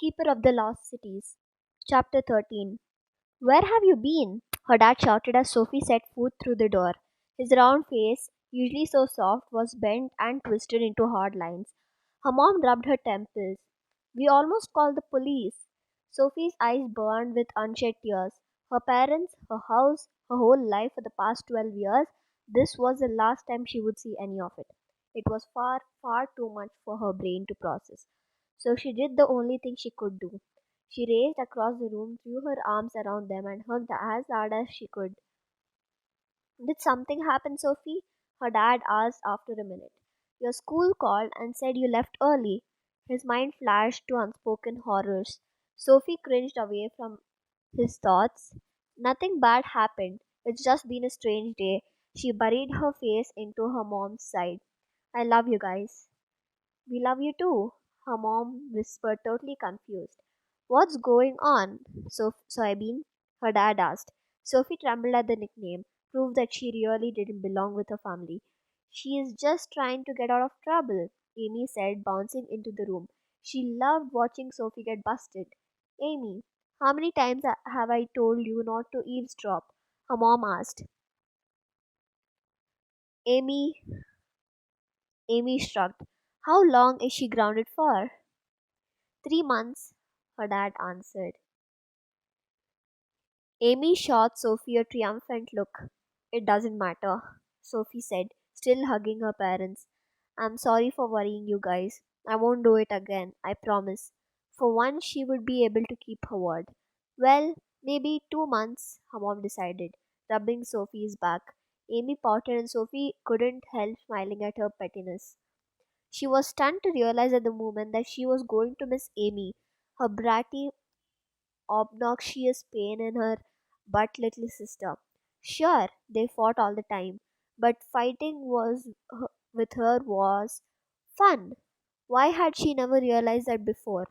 Keeper of the Lost Cities. Chapter 13. Where have you been? Her dad shouted as Sophie set foot through the door. His round face, usually so soft, was bent and twisted into hard lines. Her mom rubbed her temples. We almost called the police. Sophie's eyes burned with unshed tears. Her parents, her house, her whole life for the past 12 years, this was the last time she would see any of it. It was far, far too much for her brain to process. So she did the only thing she could do. She raced across the room, threw her arms around them, and hugged as hard as she could. Did something happen, Sophie? Her dad asked after a minute. Your school called and said you left early. His mind flashed to unspoken horrors. Sophie cringed away from his thoughts. Nothing bad happened. It's just been a strange day. She buried her face into her mom's side. I love you guys. We love you too, her mom whispered, totally confused. What's going on? Soybean? Her dad asked. Sophie trembled at the nickname, proved that she really didn't belong with her family. She is just trying to get out of trouble, Amy said, bouncing into the room. She loved watching Sophie get busted. Amy, how many times have I told you not to eavesdrop? Her mom asked. Amy Amy shrugged. How long is she grounded for? 3 months, her dad answered. Amy shot Sophie a triumphant look. It doesn't matter, Sophie said, still hugging her parents. I'm sorry for worrying you guys. I won't do it again, I promise. For once, she would be able to keep her word. Well, maybe 2 months, her mom decided, rubbing Sophie's back. Amy pouted and Sophie couldn't help smiling at her pettiness. She was stunned to realize at the moment that she was going to miss Amy, her bratty obnoxious pain in her butt little sister. Sure, they fought all the time, but with her was fun. Why had she never realized that before?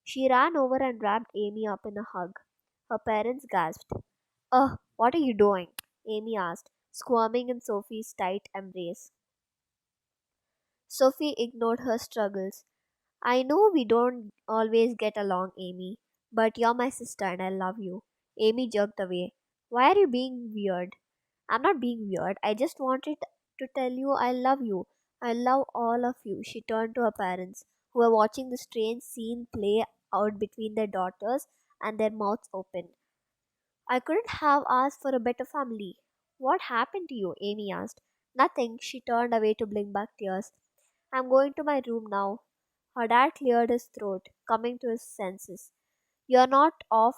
She ran over and wrapped Amy up in a hug. Her parents gasped. What are you doing? Amy asked, squirming in Sophie's tight embrace. Sophie ignored her struggles. I know we don't always get along, Amy, but you're my sister and I love you. Amy jerked away. Why are you being weird? I'm not being weird. I just wanted to tell you I love you. I love all of you. She turned to her parents, who were watching the strange scene play out between their daughters and their mouths open. I couldn't have asked for a better family. What happened to you? Amy asked. Nothing. She turned away to blink back tears. I'm going to my room now. Her dad cleared his throat, coming to his senses. You're not off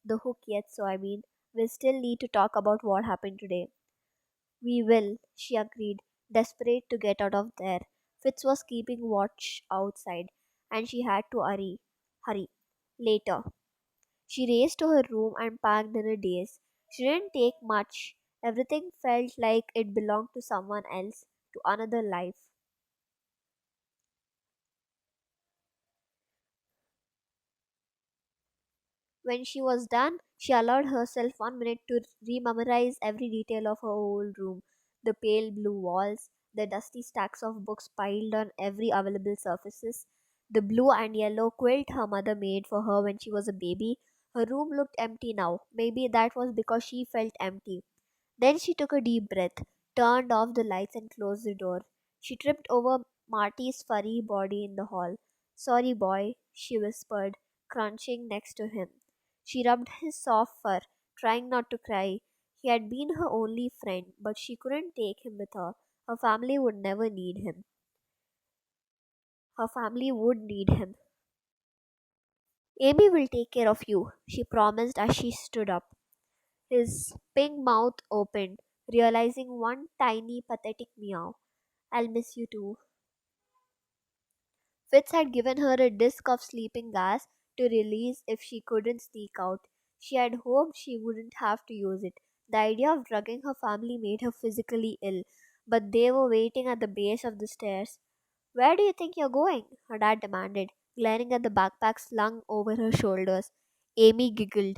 the hook yet, so we still need to talk about what happened today. We will, she agreed, desperate to get out of there. Fitz was keeping watch outside, and she had to hurry. Hurry. Later. She raced to her room and packed in a daze. She didn't take much. Everything felt like it belonged to someone else, to another life. When she was done, she allowed herself 1 minute to rememorize every detail of her old room, the pale blue walls, the dusty stacks of books piled on every available surfaces, the blue and yellow quilt her mother made for her when she was a baby. Her room looked empty now. Maybe that was because she felt empty. Then she took a deep breath, turned off the lights, and closed the door. She tripped over Marty's furry body in the hall. Sorry, boy, she whispered, crunching next to him. She rubbed his soft fur, trying not to cry. He had been her only friend, but she couldn't take him with her. Her family would never need him. Her family would need him. Amy will take care of you, she promised as she stood up. His pink mouth opened, realizing one tiny pathetic meow. I'll miss you too. Fitz had given her a disc of sleeping gas to release if she couldn't sneak out. She had hoped she wouldn't have to use it. The idea of drugging her family made her physically ill, but they were waiting at the base of the stairs. Where do you think you're going? Her dad demanded, glaring at the backpack slung over her shoulders. Amy giggled.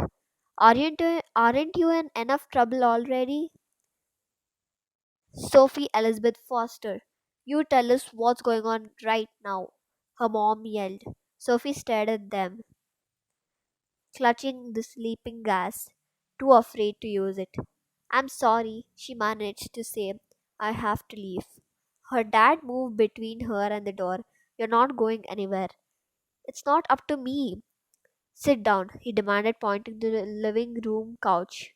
Aren't you in enough trouble already? Sophie Elizabeth Foster, you tell us what's going on right now, her mom yelled. Sophie stared at them. clutching the sleeping gas, too afraid to use it. I'm sorry, she managed to say. I have to leave. Her dad moved between her and the door. You're not going anywhere. It's not up to me. Sit down, he demanded, pointing to the living room couch.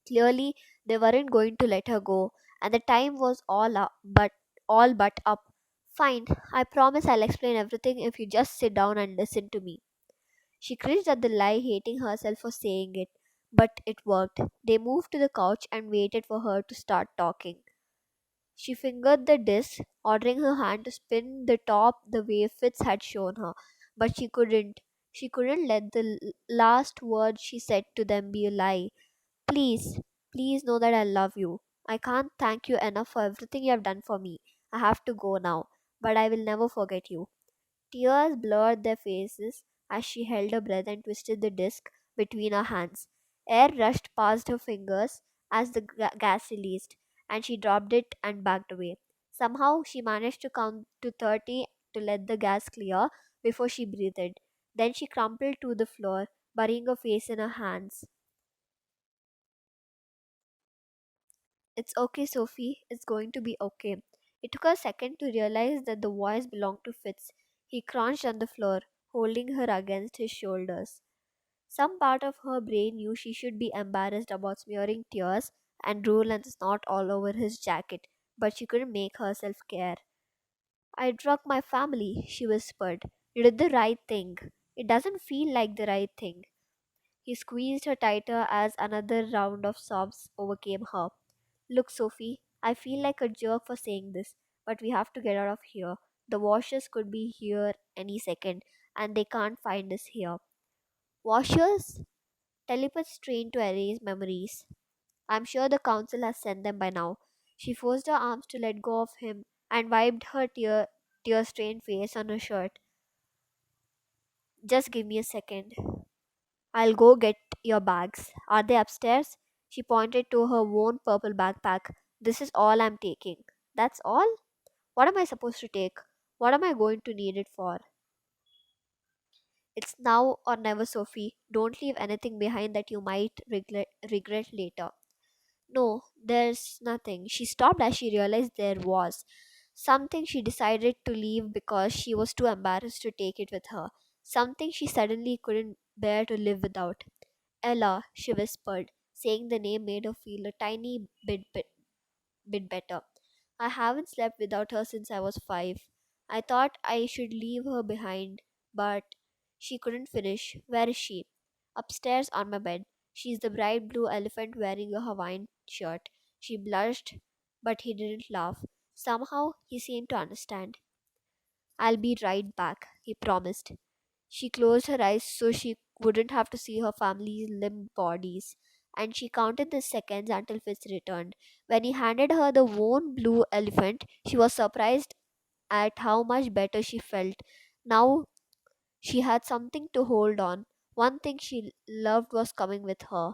Clearly, they weren't going to let her go, and the time was all but up. Fine, I promise I'll explain everything if you just sit down and listen to me. She cringed at the lie, hating herself for saying it, but it worked. They moved to the couch and waited for her to start talking. She fingered the disc, ordering her hand to spin the top the way Fitz had shown her, but she couldn't. She couldn't let the last word she said to them be a lie. Please, please know that I love you. I can't thank you enough for everything you have done for me. I have to go now, but I will never forget you. Tears blurred their faces as she held her breath and twisted the disc between her hands. Air rushed past her fingers as the gas released, and she dropped it and backed away. Somehow, she managed to count to 30 to let the gas clear before she breathed. Then she crumpled to the floor, burying her face in her hands. It's okay, Sophie. It's going to be okay. It took her a second to realize that the voice belonged to Fitz. He crouched on the floor, holding her against his shoulders. Some part of her brain knew she should be embarrassed about smearing tears and drool and snot all over his jacket, but she couldn't make herself care. I drug my family, she whispered. You did the right thing. It doesn't feel like the right thing. He squeezed her tighter as another round of sobs overcame her. Look, Sophie, I feel like a jerk for saying this, but we have to get out of here. The washers could be here any second, and they can't find us here. Washers? Telepaths trained to erase memories. I'm sure the council has sent them by now. She forced her arms to let go of him and wiped her tear stained face on her shirt. Just give me a second. I'll go get your bags. Are they upstairs? She pointed to her own purple backpack. This is all I'm taking. That's all? What am I supposed to take? What am I going to need it for? It's now or never, Sophie. Don't leave anything behind that you might regret later. No, there's nothing. She stopped as she realized there was something she decided to leave because she was too embarrassed to take it with her. Something she suddenly couldn't bear to live without. Ella, she whispered, saying the name made her feel a tiny bit better. I haven't slept without her since I was 5. I thought I should leave her behind, but she couldn't finish. Where is she? Upstairs on my bed. She's the bright blue elephant wearing a Hawaiian shirt. She blushed, but he didn't laugh. Somehow, he seemed to understand. I'll be right back, he promised. She closed her eyes so she wouldn't have to see her family's limp bodies, and she counted the seconds until Fitz returned. When he handed her the worn blue elephant, she was surprised at how much better she felt. Now she had something to hold on. One thing she loved was coming with her.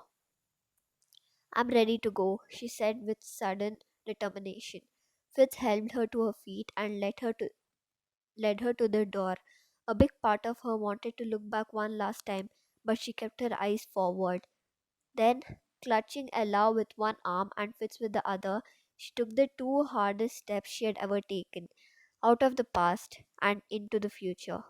I'm ready to go, she said with sudden determination. Fitz helped her to her feet and led her to the door. A big part of her wanted to look back one last time, but she kept her eyes forward. Then, clutching Ella with one arm and Fitz with the other, she took the two hardest steps she had ever taken out of the past and into the future.